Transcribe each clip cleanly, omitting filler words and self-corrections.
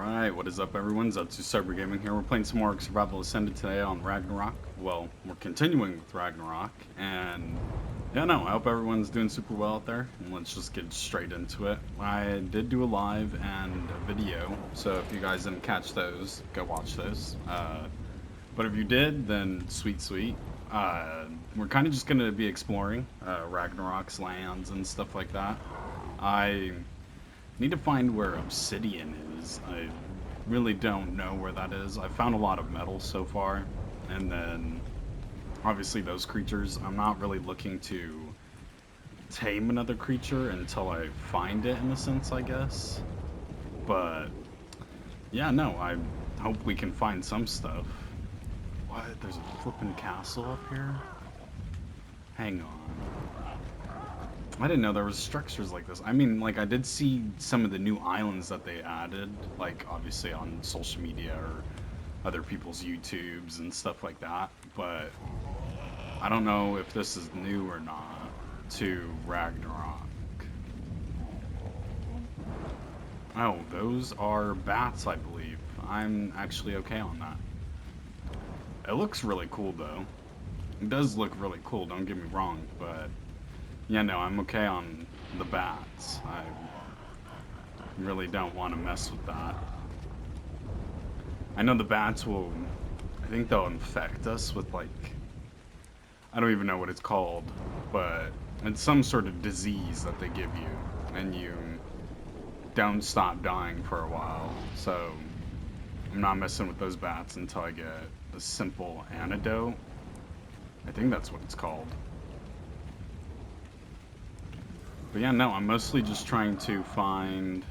Alright, what is up everyone? ZetsusCyberGaming here. We're playing some more Survival Ascended today on Ragnarok. Well, we're continuing with Ragnarok, and yeah, no, I hope everyone's doing super well out there, and let's just get straight into it. I did do a live and a video, so if you guys didn't catch those, go watch those. But if you did, then sweet. We're kind of just going to be exploring Ragnarok's lands and stuff like that. I need to find where obsidian is. I really don't know where that is. I found a lot of metal so far, and then obviously those creatures. I'm not really looking to tame another creature until I find it, in a sense, I guess. But yeah, no, I hope we can find some stuff. What? There's a flippin' castle up here? Hang on. I didn't know there was structures like this. I mean, like, I did see some of the new islands that they added, like, obviously on social media or other people's YouTubes and stuff like that, but I don't know if this is new or not to Ragnarok. Oh, those are bats, I believe. I'm actually okay on that. It looks really cool, though. It does look really cool, don't get me wrong, but yeah, no, I'm okay on the bats. I really don't want to mess with that. I know the bats will, I think they'll infect us with, like, I don't even know what it's called, but it's some sort of disease that they give you, and you don't stop dying for a while. So I'm not messing with those bats until I get a simple antidote. I think that's what it's called. But yeah, no, I'm mostly just trying to find,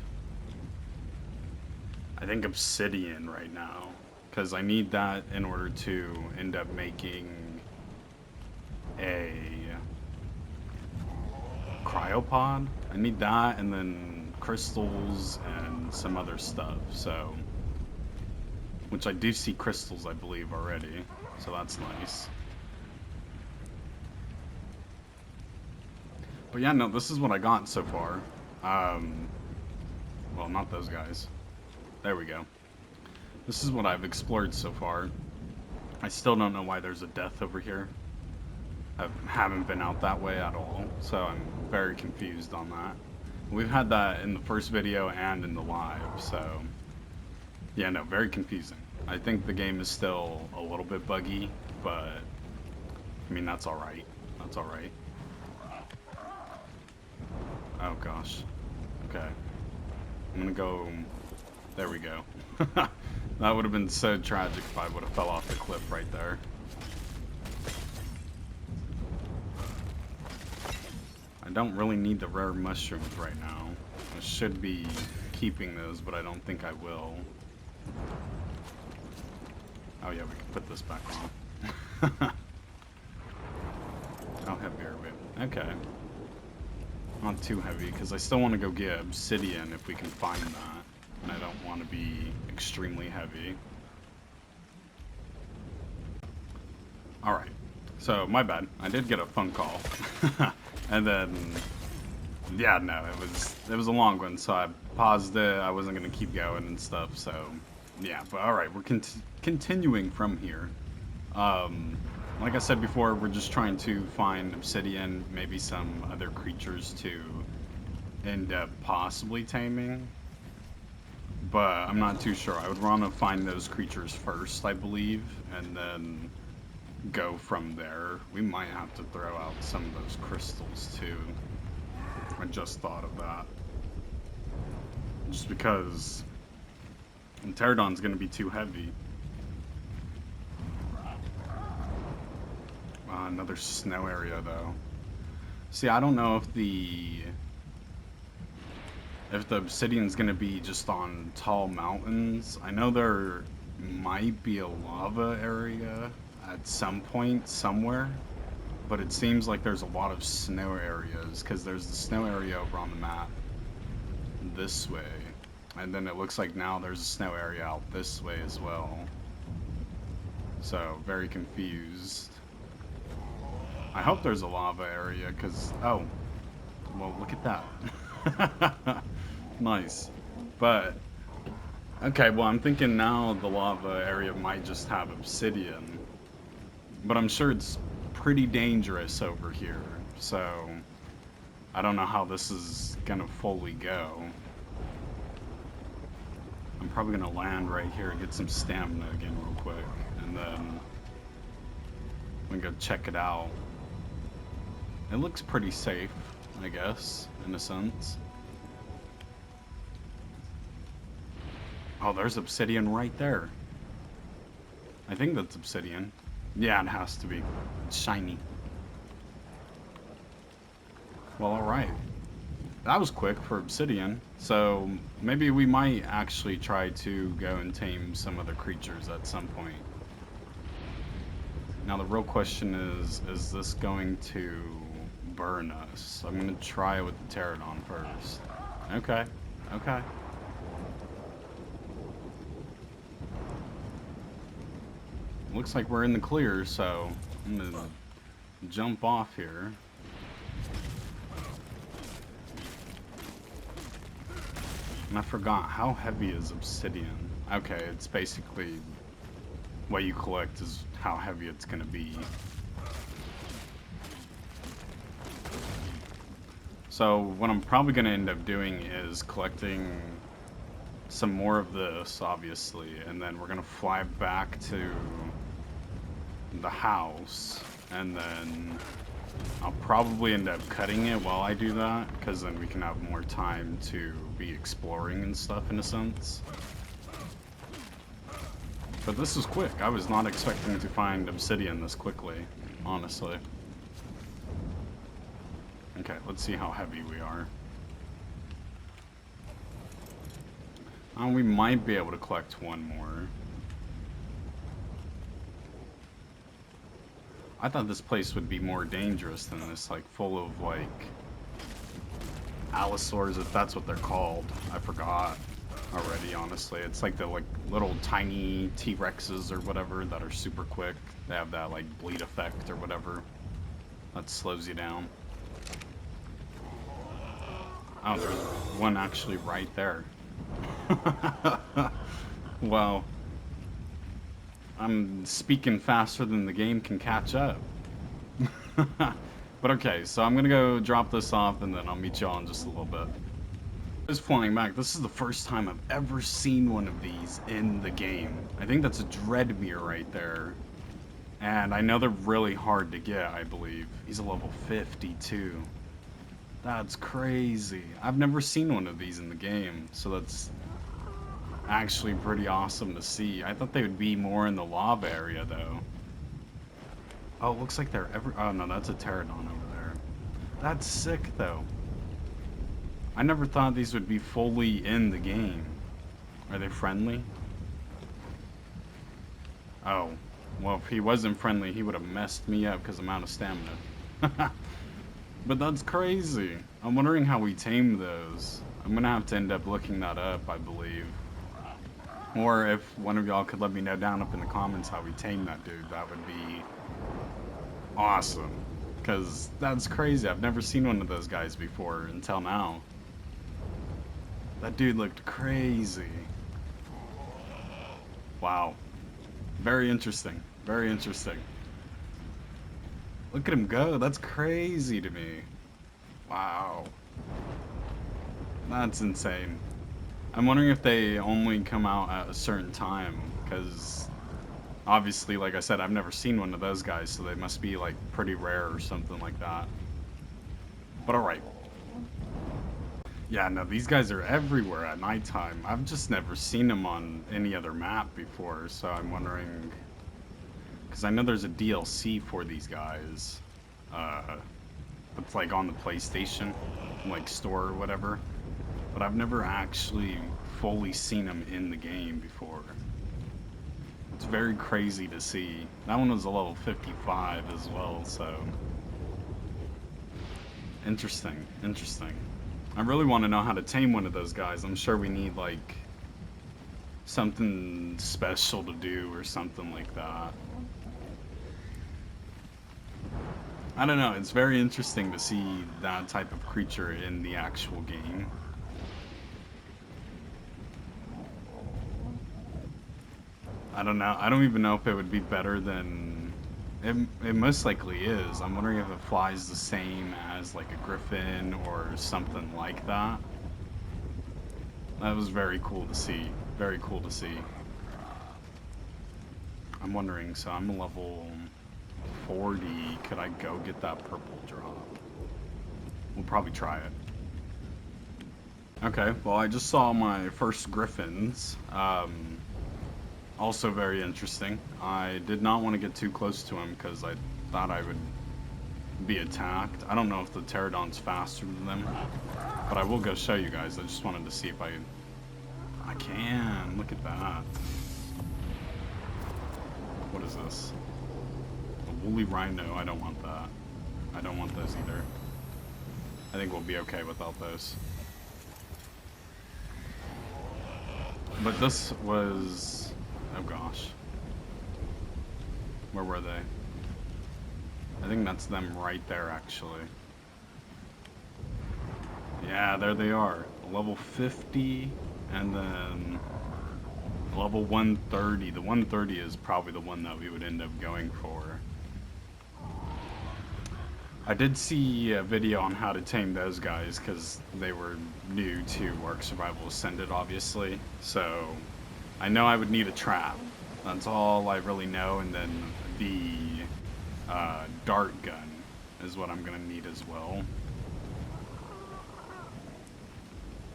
I think, obsidian right now, because I need that in order to end up making a cryopod. I need that, and then crystals and some other stuff, so, which I do see crystals, I believe, already, so that's nice. But yeah, no, this is what I got so far. Well, not those guys. There we go. This is what I've explored so far. I still don't know why there's a death over here. I haven't been out that way at all, so I'm very confused on that. We've had that in the first video and in the live, so yeah, no, very confusing. I think the game is still a little bit buggy, but I mean, that's alright. That's alright. Oh gosh. Okay. I'm gonna go. There we go. That would have been so tragic if I would have fell off the cliff right there. I don't really need the rare mushrooms right now. I should be keeping those, but I don't think I will. Oh yeah, we can put this back on. Oh, heavier a bit. Okay. Not too heavy, because I still want to go get obsidian if we can find that. And I don't want to be extremely heavy. Alright. So, my bad. I did get a phone call. And then, yeah, no, it was a long one, so I paused it. I wasn't going to keep going and stuff, so, yeah. But alright, we're continuing from here. Like I said before, we're just trying to find obsidian, maybe some other creatures to end up possibly taming. But I'm not too sure. I would want to find those creatures first, I believe, and then go from there. We might have to throw out some of those crystals too. I just thought of that. Just because Pterodon's going to be too heavy. Another snow area, though. See, I don't know if the obsidian's gonna be just on tall mountains. I know there might be a lava area at some point somewhere, but it seems like there's a lot of snow areas, because there's the snow area over on the map this way, and then it looks like now there's a snow area out this way as well. So, very confused. I hope there's a lava area, because, oh, well, look at that. Nice. But Okay, well, I'm thinking now the lava area might just have obsidian. But I'm sure it's pretty dangerous over here. So, I don't know how this is gonna fully go. I'm probably gonna land right here and get some stamina again real quick. And then we can go check it out. It looks pretty safe, I guess, in a sense. Oh, there's obsidian right there. I think that's obsidian. Yeah, it has to be. It's shiny. Well, alright. That was quick for obsidian. So, maybe we might actually try to go and tame some other creatures at some point. Now, the real question is this going to burn us? I'm going to try it with the pterodon first. Okay. Okay. Looks like we're in the clear, so I'm gonna jump off here. And I forgot, how heavy is obsidian? Okay, it's basically what you collect is how heavy it's gonna be. So what I'm probably gonna end up doing is collecting some more of this, obviously, and then we're gonna fly back to the house, and then I'll probably end up cutting it while I do that, because then we can have more time to be exploring and stuff in a sense. But this is quick. I was not expecting to find obsidian this quickly, honestly. Okay, let's see how heavy we are. We might be able to collect one more. I thought this place would be more dangerous than this, like, full of, like, allosaurs, if that's what they're called. I forgot already, honestly. It's like the, like, little tiny T-Rexes or whatever that are super quick. They have that, like, bleed effect or whatever that slows you down. Oh, there's one actually right there. Wow. I'm speaking faster than the game can catch up. But okay, so I'm gonna go drop this off and then I'll meet y'all in just a little bit. Just flying back, this is the first time I've ever seen one of these in the game. I think that's a Dreadmere right there. And I know they're really hard to get, I believe. He's a level 52. That's crazy. I've never seen one of these in the game, so that's actually pretty awesome to see. I thought they would be more in the lava area, though. Oh, it looks like they're oh, no, that's a pterodon over there. That's sick, though. I never thought these would be fully in the game. Are they friendly? Oh. Well, if he wasn't friendly, he would have messed me up because I'm out of stamina. But that's crazy. I'm wondering how we tame those. I'm gonna have to end up looking that up, I believe. Or if one of y'all could let me know down up in the comments how we tame that dude, that would be awesome. Because that's crazy. I've never seen one of those guys before until now. That dude looked crazy. Wow. Very interesting. Very interesting. Look at him go. That's crazy to me. Wow. That's insane. I'm wondering if they only come out at a certain time, because obviously, like I said, I've never seen one of those guys, so they must be like pretty rare or something like that. But alright. Yeah, no, these guys are everywhere at nighttime. I've just never seen them on any other map before, so I'm wondering, because I know there's a DLC for these guys. It's like on the PlayStation, like store or whatever. But I've never actually fully seen them in the game before. It's very crazy to see. That one was a level 55 as well, so... Interesting, interesting. I really want to know how to tame one of those guys. I'm sure we need, like, something special to do or something like that. I don't know, it's very interesting to see that type of creature in the actual game. I don't know. I don't even know if it would be better than... It most likely is. I'm wondering if it flies the same as like a griffin or something like that. That was very cool to see. Very cool to see. I'm wondering, so I'm level 40. Could I go get that purple drop? We'll probably try it. Okay, well I just saw my first griffins. Also very interesting. I did not want to get too close to him because I thought I would be attacked. I don't know if the pterodon's faster than them, but I will go show you guys. I just wanted to see if I can. Look at that. What is this? A woolly rhino. I don't want that. I don't want those either. I think we'll be okay without those. But this was... oh gosh. Where were they? I think that's them right there, actually. Yeah, there they are. Level 50, and then level 130. The 130 is probably the one that we would end up going for. I did see a video on how to tame those guys, because they were new to Ark Survival Ascended, obviously. So, I know I would need a trap. That's all I really know, and then the dart gun is what I'm going to need as well.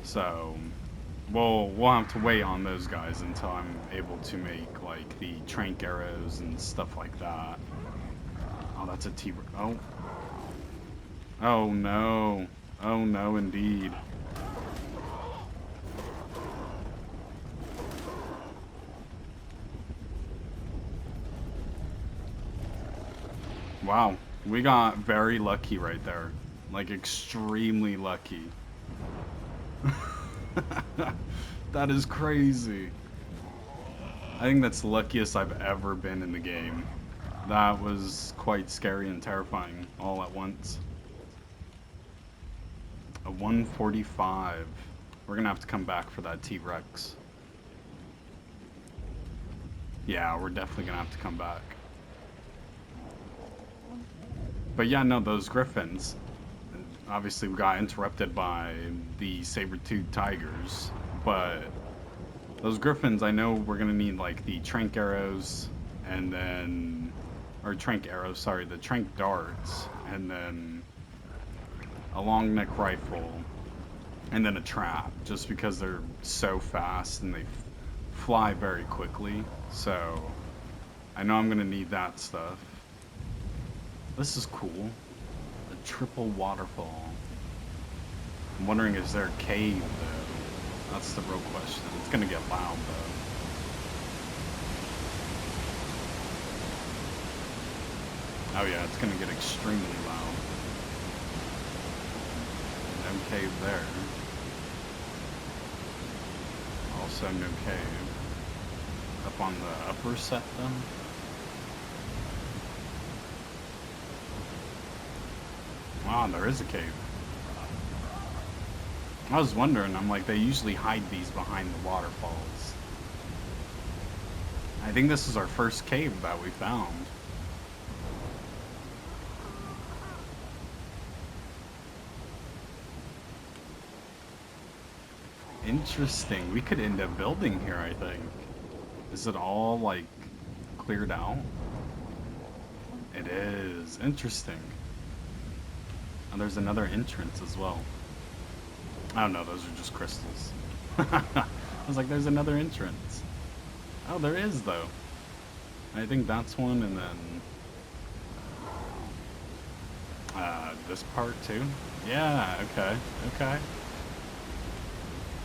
So, we'll have to wait on those guys until I'm able to make, like, the trank arrows and stuff like that. Oh, that's a T-Rex. Oh. Oh, no. Oh, no, indeed. Wow. We got very lucky right there. Like, extremely lucky. That is crazy. I think that's the luckiest I've ever been in the game. That was quite scary and terrifying all at once. A 145. We're gonna have to come back for that T-Rex. Yeah, we're definitely gonna have to come back. But yeah, no, those griffins. Obviously, we got interrupted by the saber-toothed tigers, but those griffins, I know we're gonna need like the trank arrows, and then, or trank arrows, sorry, the trank darts, and then a long neck rifle, and then a trap, just because they're so fast and they fly very quickly. So I know I'm gonna need that stuff. This is cool. A triple waterfall. I'm wondering, is there a cave though? That's the real question. It's gonna get loud though. Oh yeah, it's gonna get extremely loud. No cave there. Also no cave. Up on the upper set then? Wow, there is a cave. I was wondering, I'm like, they usually hide these behind the waterfalls. I think this is our first cave that we found. Interesting. We could end up building here, I think. Is it all, like, cleared out? It is. Interesting. And there's another entrance as well. Oh no, those are just crystals. I was like, there's another entrance. Oh, there is, though. I think that's one, and then... this part, too? Yeah, okay, okay.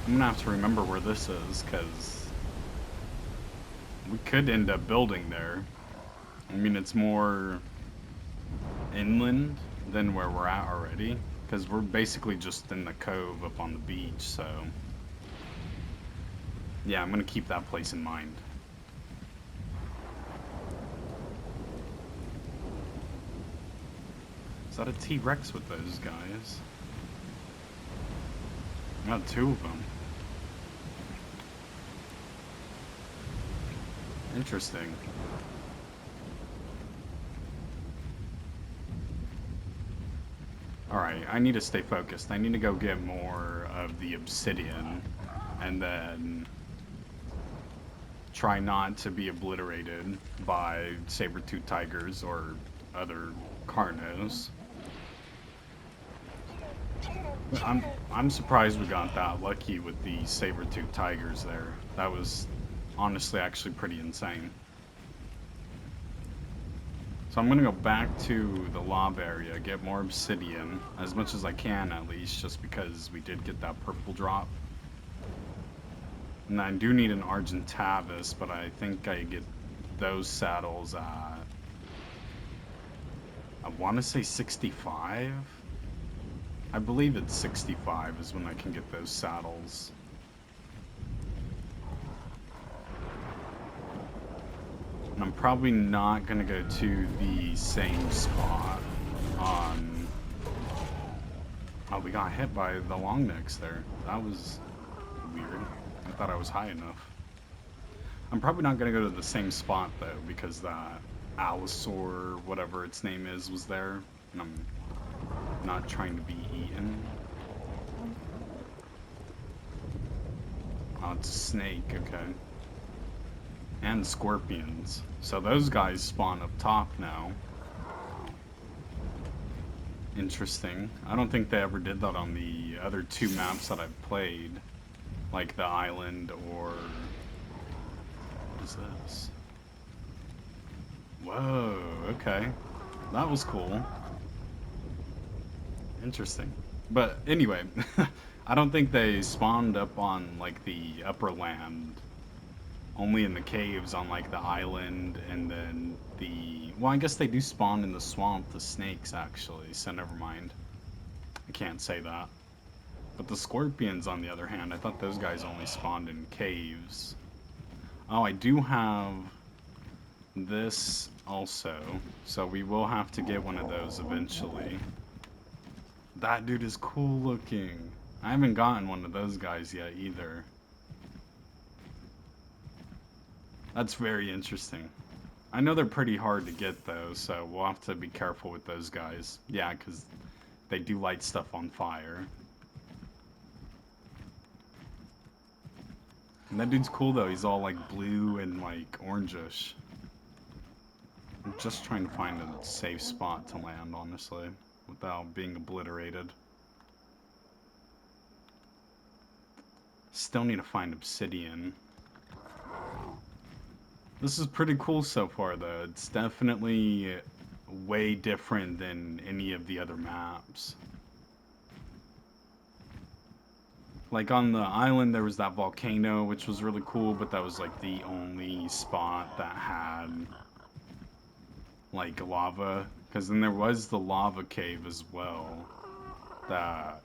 I'm gonna have to remember where this is, because... we could end up building there. I mean, it's more... inland than where we're at already, because we're basically just in the cove up on the beach, so yeah, I'm gonna keep that place in mind. Is that a T-Rex with those guys? I got two of them. Interesting. Alright, I need to stay focused. I need to go get more of the obsidian, and then try not to be obliterated by saber-toothed tigers or other carnos. I'm surprised we got that lucky with the saber-toothed tigers there. That was honestly actually pretty insane. So I'm gonna go back to the lava area, get more obsidian, as much as I can at least, just because we did get that purple drop. And I do need an Argentavis, but I think I get those saddles at, I want to say 65? I believe it's 65 is when I can get those saddles. And I'm probably not going to go to the same spot on... Oh, we got hit by the long necks there. That was weird. I thought I was high enough. I'm probably not going to go to the same spot, though, because that allosaur, whatever its name is, was there. And I'm not trying to be eaten. Oh, it's a snake, okay. And scorpions. So those guys spawn up top now. Interesting. I don't think they ever did that on the other two maps that I've played. Like the island or... What is this? Whoa, okay. That was cool. Interesting. But anyway, I don't think they spawned up on like the upper land. Only in the caves on like the island, and then the... Well, I guess they do spawn in the swamp, the snakes actually, so never mind. I can't say that. But the scorpions, on the other hand, I thought those guys only spawned in caves. Oh, I do have this also, so we will have to get one of those eventually. That dude is cool looking. I haven't gotten one of those guys yet either. That's very interesting. I know they're pretty hard to get though, so we'll have to be careful with those guys. Yeah, because they do light stuff on fire. And that dude's cool though, he's all like blue and like orangish. I'm just trying to find a safe spot to land, honestly, without being obliterated. Still need to find obsidian. This is pretty cool so far though. It's definitely way different than any of the other maps. Like on the island there was that volcano, which was really cool, but that was like the only spot that had like lava. Because then there was the lava cave as well. That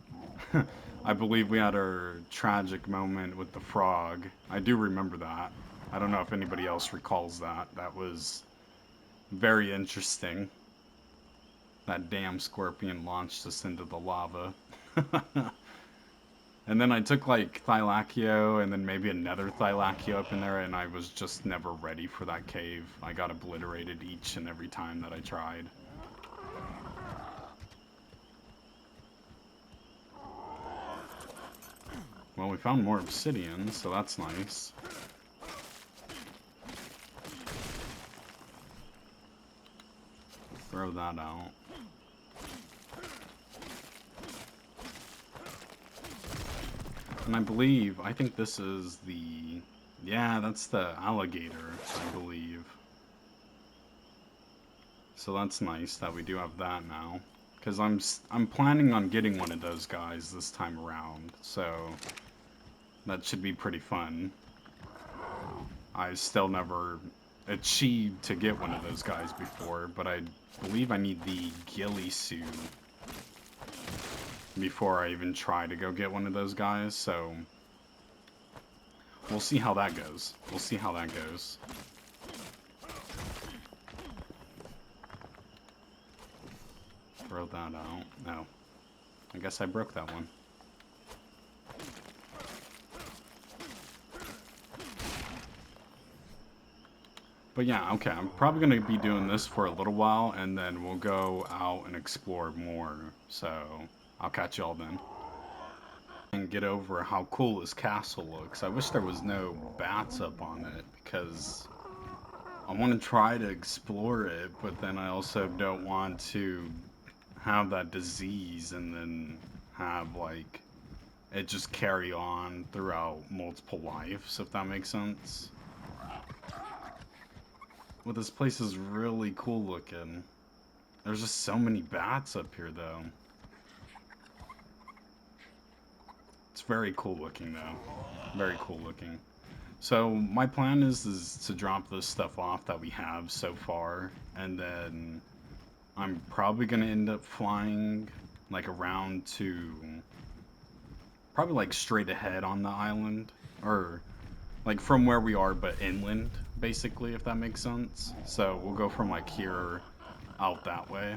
I believe we had our tragic moment with the frog. I do remember that. I don't know if anybody else recalls that. That was very interesting. That damn scorpion launched us into the lava. And then I took like Thylaccio and then maybe another Thylaccio up in there, and I was just never ready for that cave. I got obliterated each and every time that I tried. Well, we found more obsidian, so that's nice. Throw that out. And I think this is the... Yeah, that's the alligator, I believe. So that's nice that we do have that now. Because I'm planning on getting one of those guys this time around, so that should be pretty fun. I still never achieved to get one of those guys before, but I believe I need the ghillie suit before I even try to go get one of those guys, so we'll see how that goes. We'll see how that goes. Throw that out. No. I guess I broke that one. But yeah, okay, I'm probably going to be doing this for a little while, and then we'll go out and explore more. So, I'll catch y'all then. And get over how cool this castle looks. I wish there was no bats up on it, because I want to try to explore it, but then I also don't want to have that disease and then have, like, it just carry on throughout multiple lives, if that makes sense. Well, this place is really cool looking. There's just so many bats up here, though. It's very cool looking, though. Very cool looking. So, my plan is to drop this stuff off that we have so far, and then I'm probably going to end up flying, like, around to... probably, like, straight ahead on the island, or... like from where we are, but inland, basically, if that makes sense. So we'll go from like here out that way,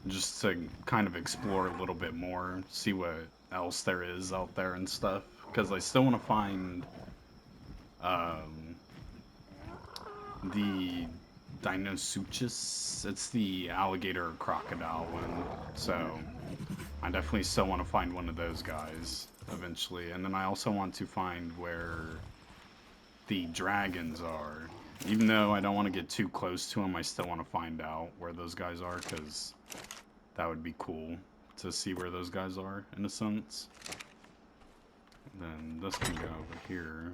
just to kind of explore a little bit more, see what else there is out there and stuff. Because I still want to find the Dinosuchus. It's the alligator crocodile one. So I definitely still want to find one of those guys eventually. And then I also want to find where the dragons are. Even though I don't want to get too close to them, I still want to find out where those guys are, because that would be cool to see where those guys are, in a sense. Then this can go over here.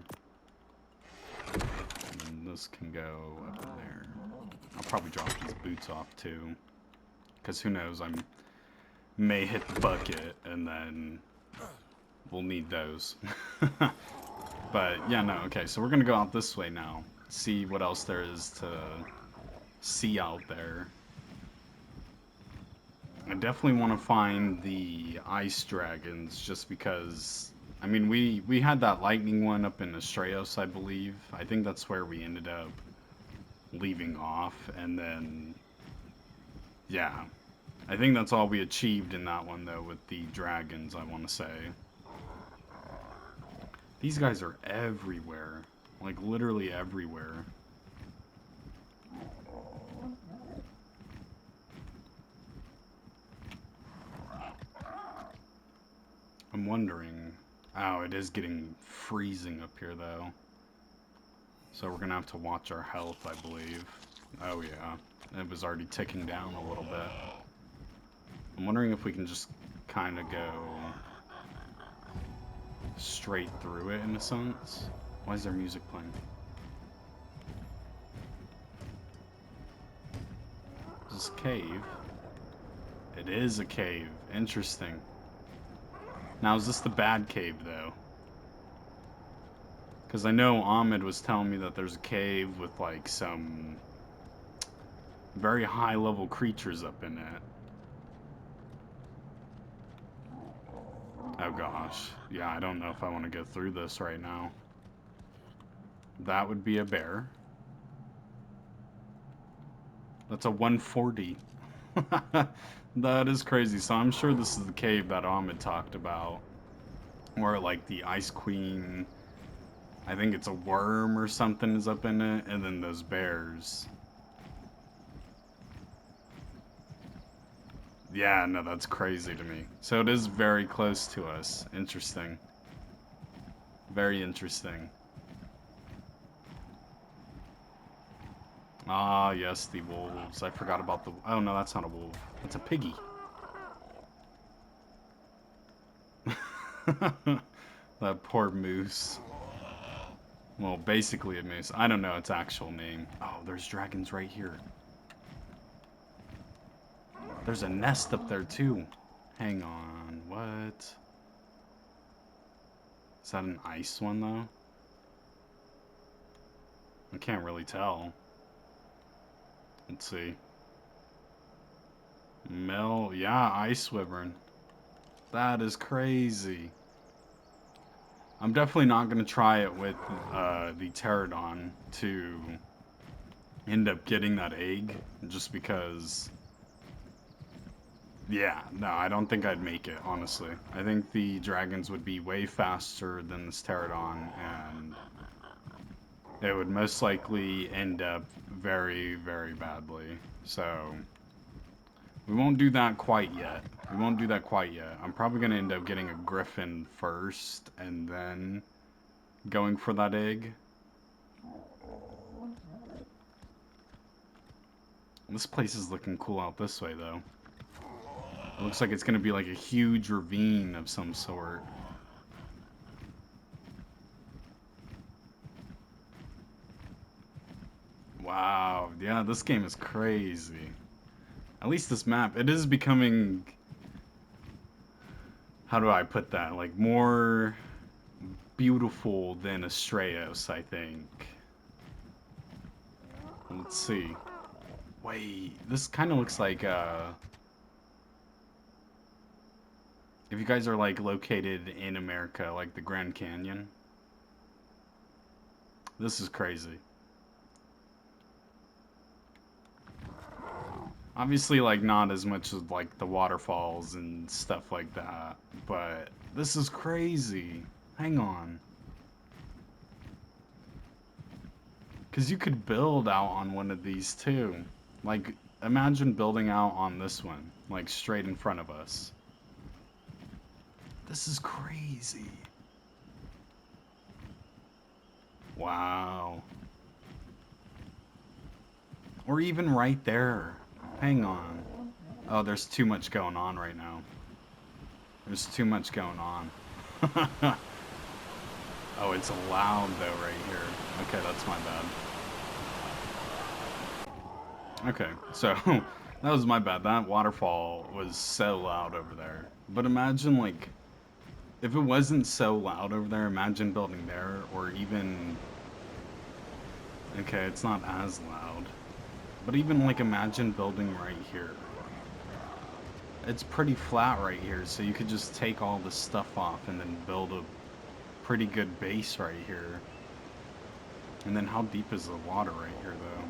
And then this can go up in there. I'll probably drop these boots off too, because who knows, I may hit the bucket and then we'll need those. But yeah, no, okay, so we're gonna go out this way now, see what else there is to see out there. I definitely want to find the ice dragons, just because, I mean, we had that lightning one up in Astraeos, I believe. I think that's where we ended up leaving off, and then, yeah. I think that's all we achieved in that one, though, with the dragons, I want to say. These guys are everywhere. Like, literally everywhere. I'm wondering... oh, it is getting freezing up here, though. So we're gonna have to watch our health, I believe. Oh, yeah. It was already ticking down a little bit. I'm wondering if we can just kind of go... straight through it, in a sense. Why is there music playing? Is this a cave? It is a cave. Interesting. Now, is this the bad cave, though? Because I know Ahmed was telling me that there's a cave with, like, some very high-level creatures up in it. Oh gosh. Yeah, I don't know if I want to go through this right now. That would be a bear. That's a 140. That is crazy. So I'm sure this is the cave that Ahmed talked about. Where, like, the Ice Queen... I think it's a worm or something is up in it. And then those bears. Yeah, no, that's crazy to me. So it is very close to us. Interesting. Very interesting. Ah, yes, the wolves. I forgot about the... oh, no, that's not a wolf. That's a piggy. That poor moose. Well, basically a moose. I don't know its actual name. Oh, there's dragons right here. There's a nest up there, too. Hang on. What? Is that an ice one, though? I can't really tell. Let's see. Yeah, ice wyvern. That is crazy. I'm definitely not going to try it with the pterodon to end up getting that egg, just because... yeah, no, I don't think I'd make it, honestly. I think the dragons would be way faster than this pterodon, and it would most likely end up very, very badly. So, we won't do that quite yet. We won't do that quite yet. I'm probably going to end up getting a griffin first and then going for that egg. This place is looking cool out this way, though. It looks like it's going to be like a huge ravine of some sort. Wow, yeah, this game is crazy. At least this map, it is becoming... How do I put that? Like, more beautiful than Astraeos, I think. Let's see. Wait, this kind of looks like, if you guys are, like, located in America, like the Grand Canyon. This is crazy. Obviously, like, not as much as, like, the waterfalls and stuff like that, but this is crazy. Hang on. Because you could build out on one of these, too. Like, imagine building out on this one, like, straight in front of us. This is crazy. Wow. Or even right there. Hang on. Oh, there's too much going on right now. There's too much going on. Oh, it's loud though right here. Okay, that's my bad. Okay, so that was my bad. That waterfall was so loud over there. But imagine, like, if it wasn't so loud over there, imagine building there, or even... Okay, it's not as loud. But even, like, imagine building right here. It's pretty flat right here, so you could just take all this stuff off and then build a pretty good base right here. And then how deep is the water right here, though?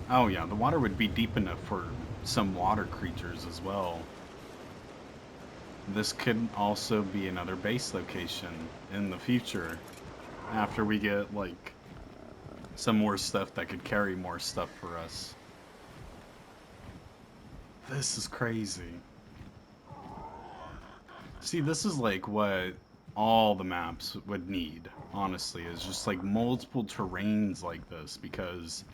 Oh yeah, the water would be deep enough for some water creatures as well. This could also be another base location in the future, after we get, like, some more stuff that could carry more stuff for us. This is crazy. See, this is like what all the maps would need, honestly, is just like multiple terrains like this, because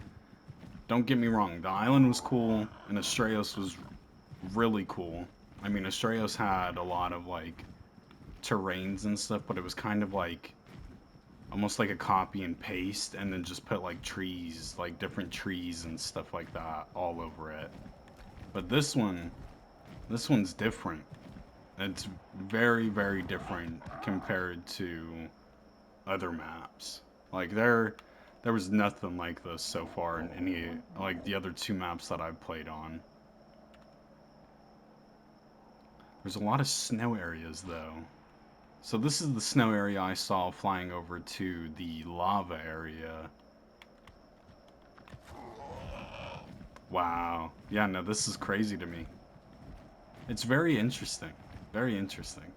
don't get me wrong, the island was cool and Astraeos was really cool. I mean, Astraeos had a lot of like terrains and stuff, but it was kind of like almost like a copy and paste, and then just put like trees, like different trees and stuff like that all over it. But this one's different. It's very, very different compared to other maps. Like, there was nothing like this so far in any, like, the other two maps that I've played on. There's a lot of snow areas, though. So this is the snow area I saw flying over to the lava area. Wow. Yeah, no, this is crazy to me. It's very interesting. Very interesting.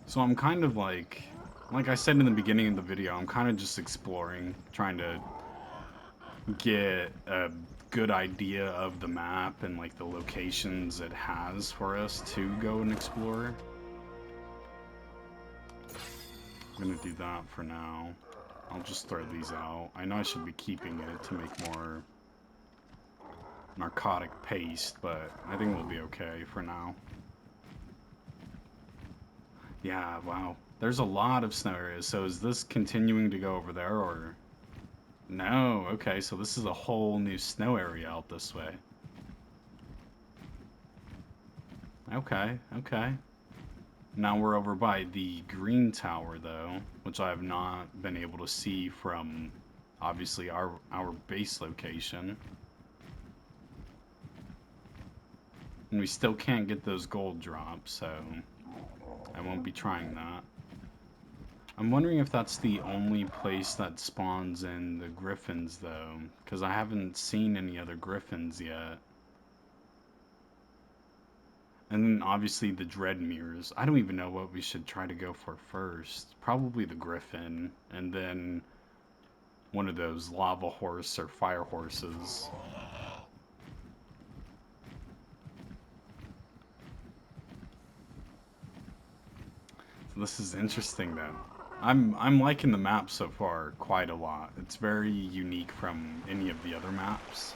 So I'm kind of like I said in the beginning of the video, I'm kind of just exploring, trying to get a good idea of the map and like the locations it has for us to go and explore. I'm gonna do that for now. I'll just throw these out. I know I should be keeping it to make more narcotic paste, but I think we'll be okay for now. Yeah, wow. There's a lot of snow areas, so is this continuing to go over there, or... No, okay, so this is a whole new snow area out this way. Okay, okay. Now we're over by the green tower, though, which I have not been able to see from, obviously, our base location. And we still can't get those gold drops, so I won't be trying that. I'm wondering if that's the only place that spawns in the griffins, though, because I haven't seen any other griffins yet. And then obviously the dread mirrors. I don't even know what we should try to go for first. Probably the griffin, and then one of those lava horse or fire horses. So this is interesting though. I'm liking the map so far quite a lot. It's very unique from any of the other maps.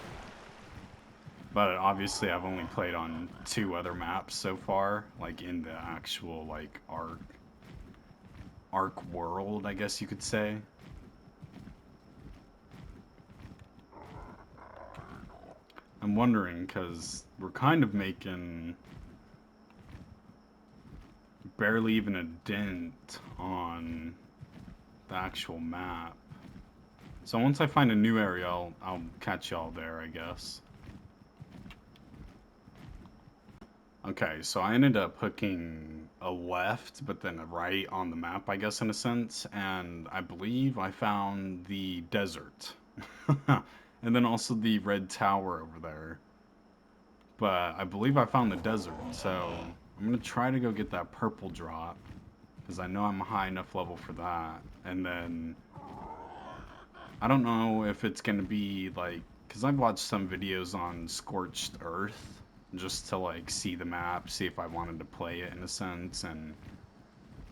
But obviously I've only played on 2 other maps so far, like in the actual like Ark world, I guess you could say. I'm wondering because we're kind of making barely even a dent on the actual map. So once I find a new area, I'll catch y'all there, I guess. Okay, so I ended up hooking a left, but then a right on the map, I guess, in a sense, and I believe I found the desert. And then also the red tower over there. But I believe I found the desert, so I'm gonna try to go get that purple drop, because I know I'm a high enough level for that. And then, I don't know if it's gonna be like, because I've watched some videos on Scorched Earth, just to like see the map, see if I wanted to play it in a sense, and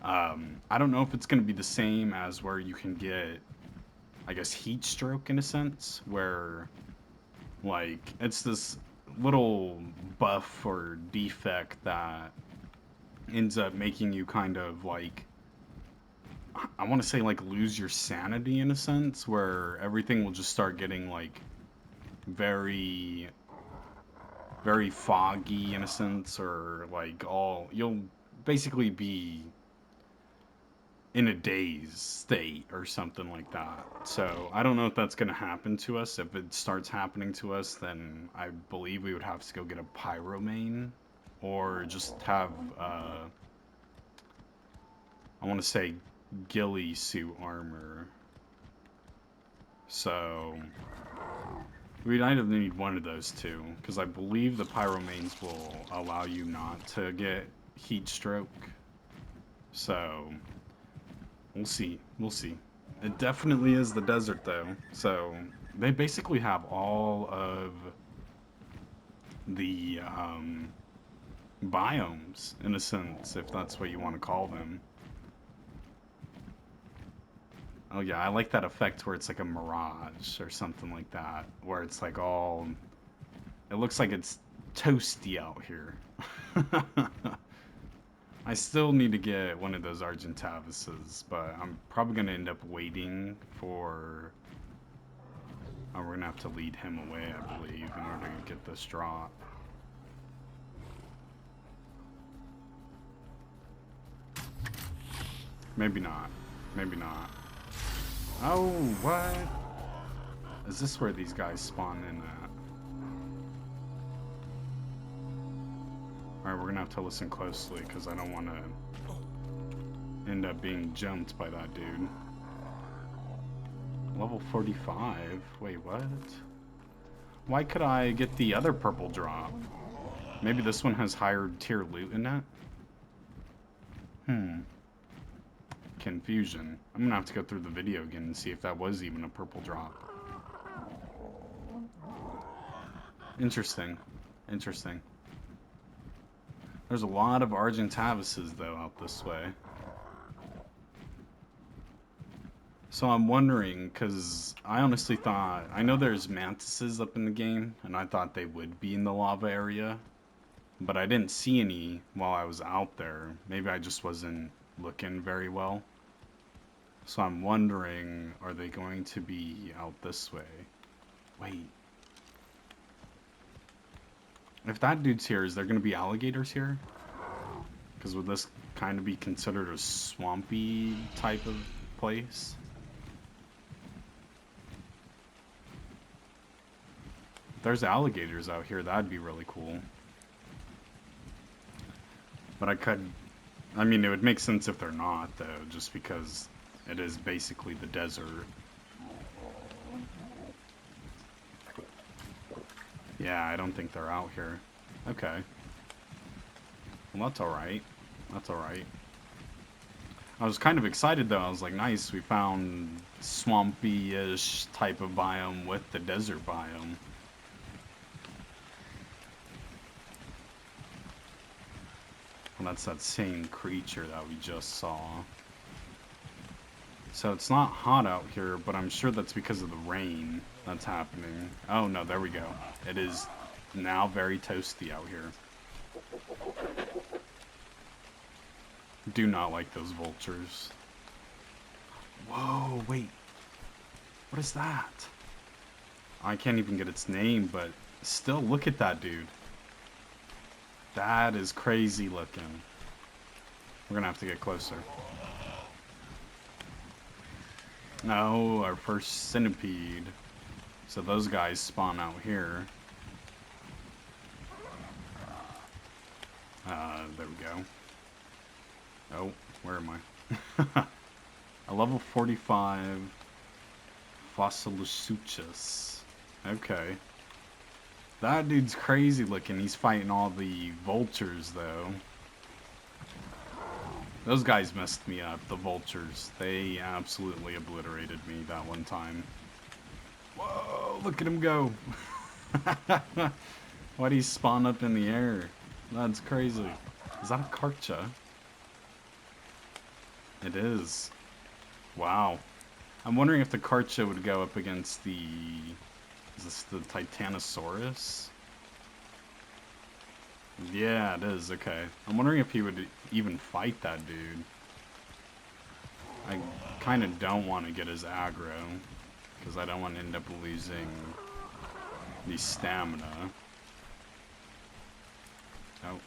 I don't know if it's gonna be the same as where you can get, I guess, heat stroke in a sense, where like it's this little buff or defect that ends up making you kind of like, I want to say like lose your sanity in a sense, where everything will just start getting like very very foggy in a sense, or like all you'll basically be in a dazed state or something like that. So I don't know if that's going to happen to us. If it starts happening to us, then I believe we would have to go get a pyro main, or just have I want to say ghillie suit armor. So we'd either need one of those two, because I believe the pyro mains will allow you not to get heat stroke. So we'll see. We'll see. It definitely is the desert, though. So they basically have all of the biomes, in a sense, if that's what you want to call them. Oh yeah, I like that effect where it's like a mirage or something like that, where it's like all... It looks like it's toasty out here. I still need to get one of those Argentavises, but I'm probably going to end up waiting for... Oh, we're going to have to lead him away, I believe, in order to get this drop. Maybe not. Maybe not. Oh, what? Is this where these guys spawn in at? Alright, we're gonna have to listen closely, because I don't want to end up being jumped by that dude. Level 45? Wait, what? Why could I get the other purple drop? Maybe this one has higher tier loot in it? Confusion. I'm gonna have to go through the video again and see if that was even a purple drop. Interesting. Interesting. There's a lot of Argentavises, though, out this way. So I'm wondering, because I honestly thought... I know there's mantises up in the game, and I thought they would be in the lava area. But I didn't see any while I was out there. Maybe I just wasn't looking very well. So I'm wondering, are they going to be out this way? Wait. If that dude's here, is there going to be alligators here? Because would this kind of be considered a swampy type of place? If there's alligators out here, that'd be really cool. But I mean, it would make sense if they're not, though, just because it is basically the desert. Yeah, I don't think they're out here. Okay. Well, that's alright. That's alright. I was kind of excited though. I was like, nice, we found swampy-ish type of biome with the desert biome. Well, that's that same creature that we just saw. So it's not hot out here, but I'm sure that's because of the rain that's happening. Oh no, there we go. It is now very toasty out here. Do not like those vultures. Whoa, wait. What is that? I can't even get its name, but still, look at that dude. That is crazy looking. We're gonna have to get closer. No, our first centipede. So those guys spawn out here. There we go. Oh, where am I? A level 45 Fossilusuchus. Okay. That dude's crazy looking. He's fighting all the vultures, though. Those guys messed me up, the vultures. They absolutely obliterated me that one time. Whoa, look at him go. Why'd he spawn up in the air? That's crazy. Is that a Karcha? It is. Wow. I'm wondering if the Karcha would go up against the... Is this the Titanosaurus? Yeah, it is. Okay. I'm wondering if he would even fight that dude. I kind of don't want to get his aggro, because I don't want to end up losing the stamina. Oh.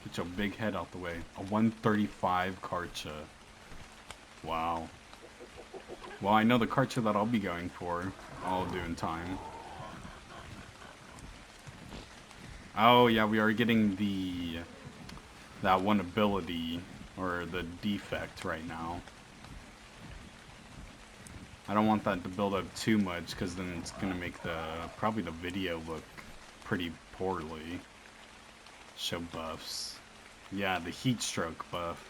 Get your big head out the way. A 135 Karcha. Wow. Well, I know the Karcha that I'll be going for. I'll do in time. Oh, yeah, we are getting that one ability, or the defect right now. I don't want that to build up too much, because then it's going to make probably the video look pretty poorly. Show buffs. Yeah, the heat stroke buff.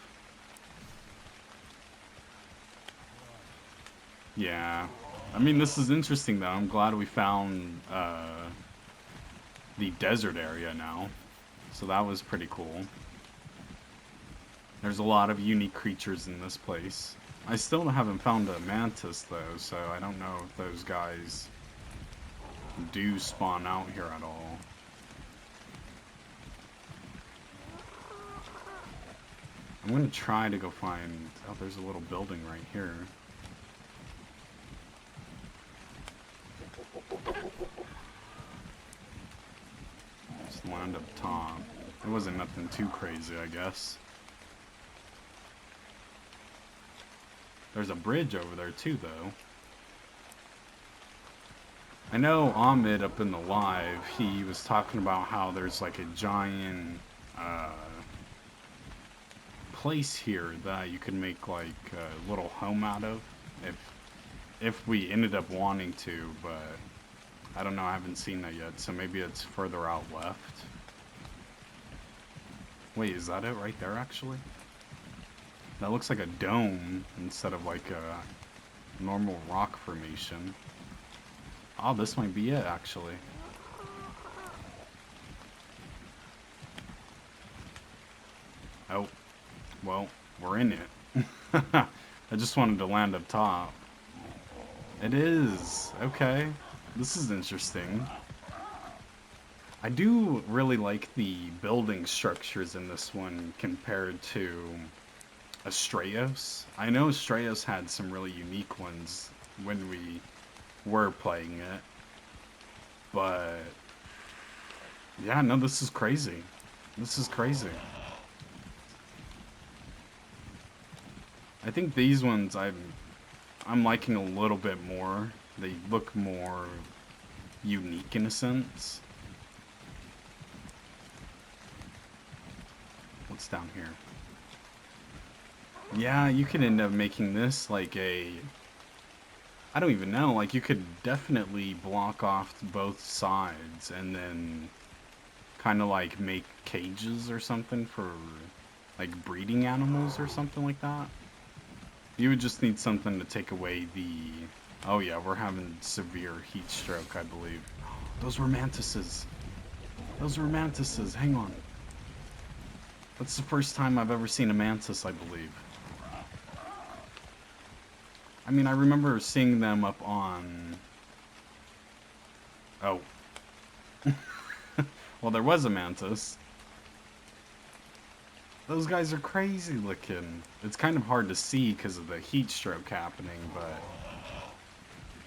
Yeah. I mean, this is interesting, though. I'm glad we found the desert area now. So that was pretty cool. There's a lot of unique creatures in this place. I still haven't found a mantis, though, so I don't know if those guys do spawn out here at all. I'm going to try to go find... Oh, there's a little building right here. Just land up top. It wasn't nothing too crazy, I guess. There's a bridge over there too, though. I know Ahmed up in the live, he was talking about how there's like a giant place here that you could make like a little home out of if we ended up wanting to, but I don't know, I haven't seen that yet, so maybe it's further out left. Wait, is that it right there actually? That looks like a dome instead of like a normal rock formation. Oh, this might be it actually. Oh, well, we're in it. I just wanted to land up top. It is. Okay. This is interesting. I do really like the building structures in this one compared to Astraeos. I know Astraeos had some really unique ones when we were playing it. But yeah, no, this is crazy. This is crazy. I think these ones I'm liking a little bit more. They look more unique in a sense. What's down here? Yeah, you could end up making this like I don't even know, like you could definitely block off both sides and then kind of like make cages or something for like breeding animals or something like that. You would just need something to take away the... Oh yeah, we're having severe heat stroke, I believe. Those were mantises. Those were mantises. Hang on. That's the first time I've ever seen a mantis, I believe. I mean, I remember seeing them up on... Oh. Well, there was a mantis. Those guys are crazy looking. It's kind of hard to see because of the heat stroke happening, but...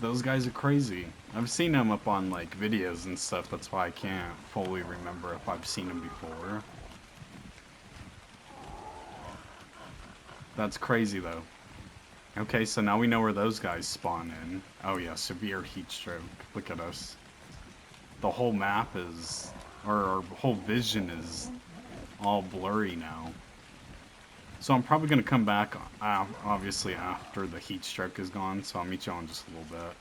Those guys are crazy. I've seen them up on, like, videos and stuff. That's why I can't fully remember if I've seen them before. That's crazy, though. Okay, so now we know where those guys spawn in. Oh yeah, severe heat stroke. Look at us. The whole map is... Or our whole vision is all blurry now. So I'm probably going to come back, obviously, after the heat stroke is gone. So I'll meet you on just a little bit.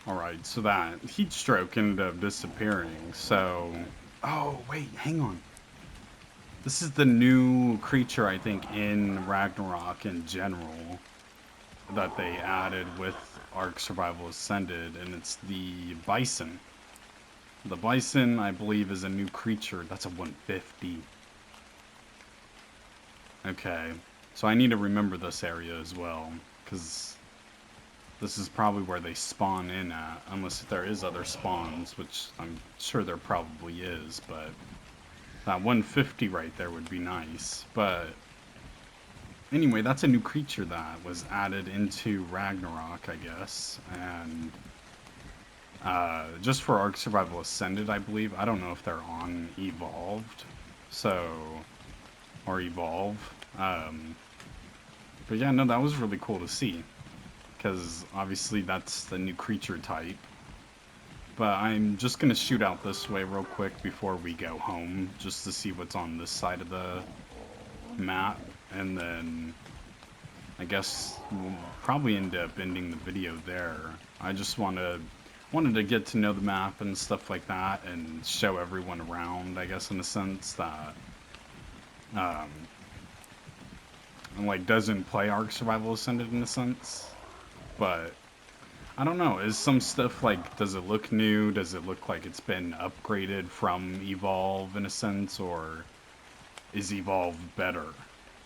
Alright, so that heat stroke ended up disappearing. So... Oh, wait, hang on. This is the new creature, I think, in Ragnarok in general that they added with Ark Survival Ascended, and it's the bison. The bison, I believe, is a new creature. That's a 150. Okay, so I need to remember this area as well, because this is probably where they spawn in at, unless there is other spawns, which I'm sure there probably is, but... That 150 right there would be nice, but anyway, that's a new creature that was added into Ragnarok, I guess, and just for Ark Survival Ascended, I believe. I don't know if they're on Evolved, so, or Evolve, but yeah, no, that was really cool to see, because obviously that's the new creature type. But I'm just going to shoot out this way real quick before we go home, just to see what's on this side of the map, and then I guess we'll probably end up ending the video there. I just wanted to get to know the map and stuff like that, and show everyone around, I guess, in a sense that like doesn't play Ark Survival Ascended in a sense, but I don't know, is some stuff, like, does it look new? Does it look like it's been upgraded from Evolve, in a sense? Or is Evolve better?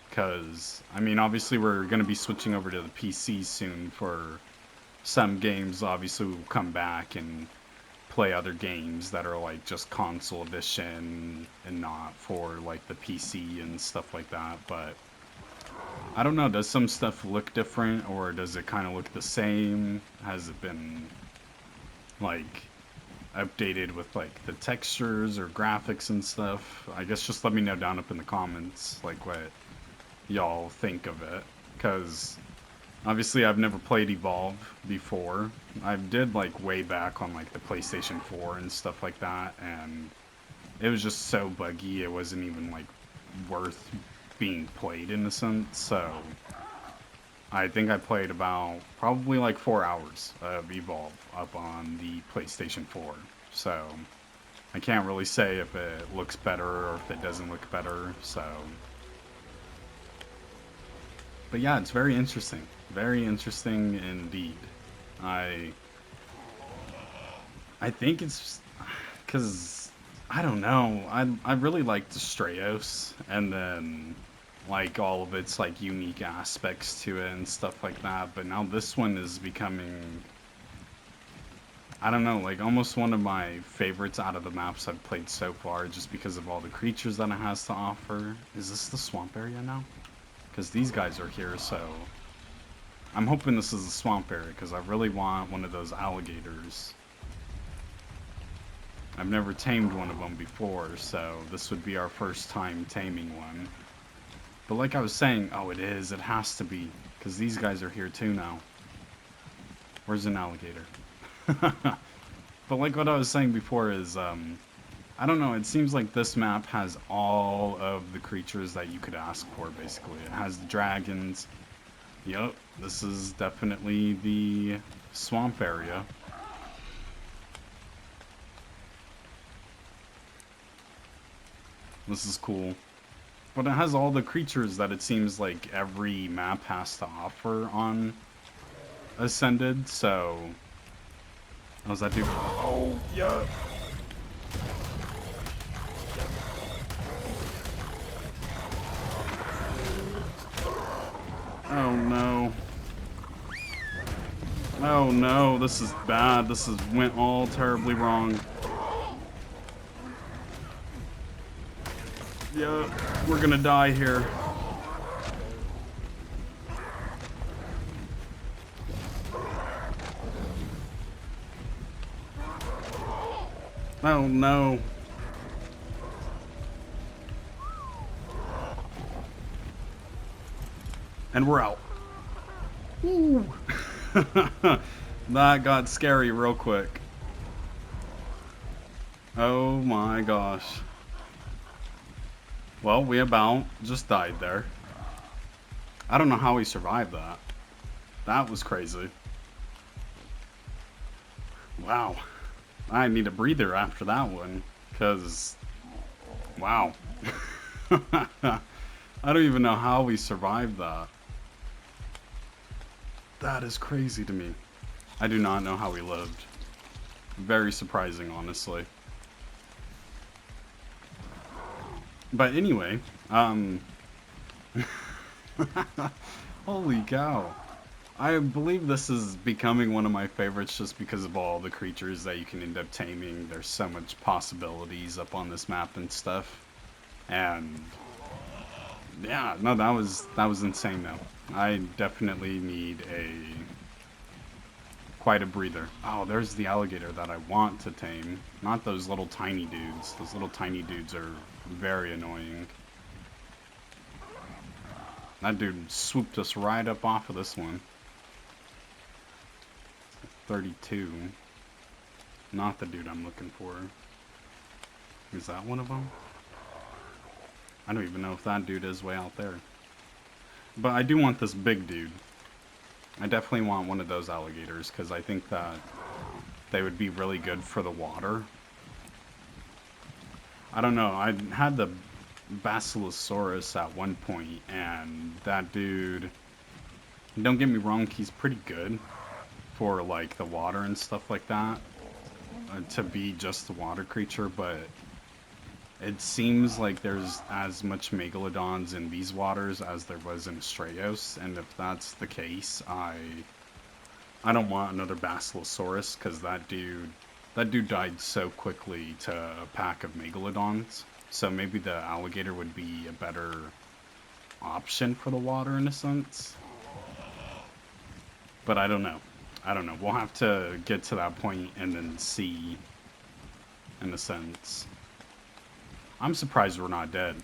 Because, I mean, obviously we're going to be switching over to the PC soon for some games. Obviously we'll come back and play other games that are, like, just console edition and not for, like, the PC and stuff like that, but... I don't know, does some stuff look different, or does it kind of look the same? Has it been, like, updated with, like, the textures or graphics and stuff? I guess just let me know down up in the comments, like, what y'all think of it. Because, obviously, I've never played Evolve before. I did, like, way back on, like, the PlayStation 4 and stuff like that, and it was just so buggy, it wasn't even, like, worth being played in a sense. So I think I played about probably like 4 hours of Evolve up on the PlayStation 4, so I can't really say if it looks better or if it doesn't look better. So, but yeah, it's very interesting indeed. I think it's because I don't know, I really liked Strayos, and then like all of its like unique aspects to it and stuff like that, but now this one is becoming, I don't know, like almost one of my favorites out of the maps I've played so far, just because of all the creatures that it has to offer. Is this the swamp area now? Because these guys are here, so I'm hoping this is the swamp area, because I really want one of those alligators. I've never tamed one of them before, so this would be our first time taming one. But like I was saying, oh, it has to be, because these guys are here too now. Where's an alligator? But like what I was saying before is, I don't know, it seems like this map has all of the creatures that you could ask for, basically. It has the dragons. Yep, this is definitely the swamp area. This is cool. But it has all the creatures that it seems like every map has to offer on Ascended, so... How's that dude? Oh, yeah! Oh no. Oh no, this is bad. This went all terribly wrong. Yeah, we're gonna die here. Oh no. And we're out. Ooh. That got scary real quick. Oh my gosh. Well, we about just died there. I don't know how we survived that. That was crazy. Wow. I need a breather after that one, because, wow. I don't even know how we survived that. That is crazy to me. I do not know how we lived. Very surprising, honestly. But anyway, holy cow. I believe this is becoming one of my favorites just because of all the creatures that you can end up taming. There's so much possibilities up on this map and stuff. And yeah, no, that was insane though. I definitely need quite a breather. Oh, there's the alligator that I want to tame. Not those little tiny dudes. Those little tiny dudes are very annoying. That dude swooped us right up off of this one. 32. Not the dude I'm looking for. Is that one of them? I don't even know if that dude is way out there. But I do want this big dude. I definitely want one of those alligators because I think that they would be really good for the water. I don't know. I had the Basilosaurus at one point, and that dude, don't get me wrong, he's pretty good for like the water and stuff like that, to be just the water creature, but it seems like there's as much megalodons in these waters as there was in Astraeos, and if that's the case, I don't want another Basilosaurus because that dude died so quickly to a pack of megalodons. So maybe the alligator would be a better option for the water in a sense. But I don't know. I don't know. We'll have to get to that point and then see, in a sense. I'm surprised we're not dead.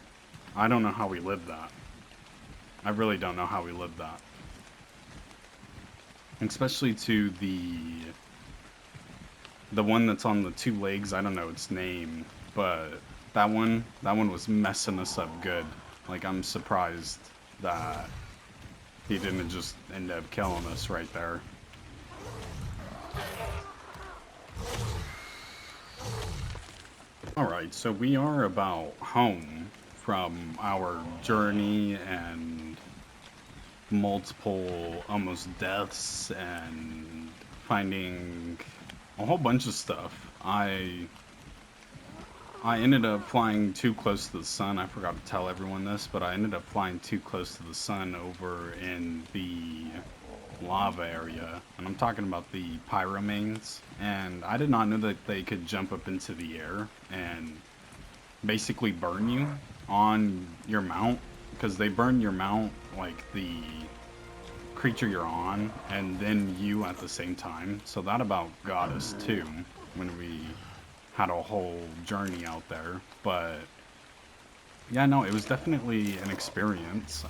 I don't know how we lived that. I really don't know how we lived that. Especially to the one that's on the two legs. I don't know its name, but that one was messing us up good. Like, I'm surprised that he didn't just end up killing us right there. Alright, so we are about home from our journey and multiple almost deaths and finding a whole bunch of stuff. I ended up flying too close to the sun. I forgot to tell everyone this, but I ended up flying too close to the sun over in the lava area. And I'm talking about the pyromanes. And I did not know that they could jump up into the air and basically burn you on your mount. Because they burn your mount, like the creature you're on, and then you at the same time. So that about got us too, when we had a whole journey out there. But yeah, no, it was definitely an experience.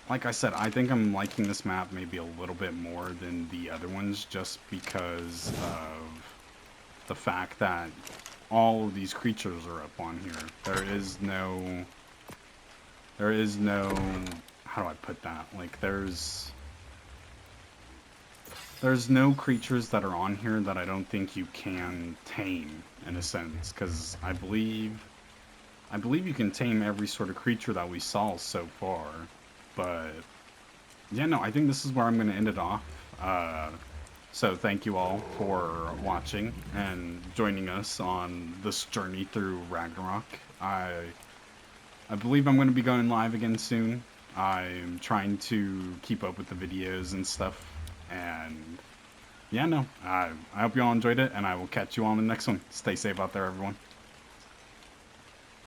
Like I said, I think I'm liking this map maybe a little bit more than the other ones, just because of the fact that all of these creatures are up on here. There is no, how do I put that? Like, there's no creatures that are on here that I don't think you can tame, in a sense, because I believe I believe you can tame every sort of creature that we saw so far. But yeah, no, I think this is where I'm going to end it off. So thank you all for watching and joining us on this journey through Ragnarok. I believe I'm going to be going live again soon. I'm trying to keep up with the videos and stuff. And yeah, no, I hope you all enjoyed it, and I will catch you all in the next one. Stay safe out there, everyone.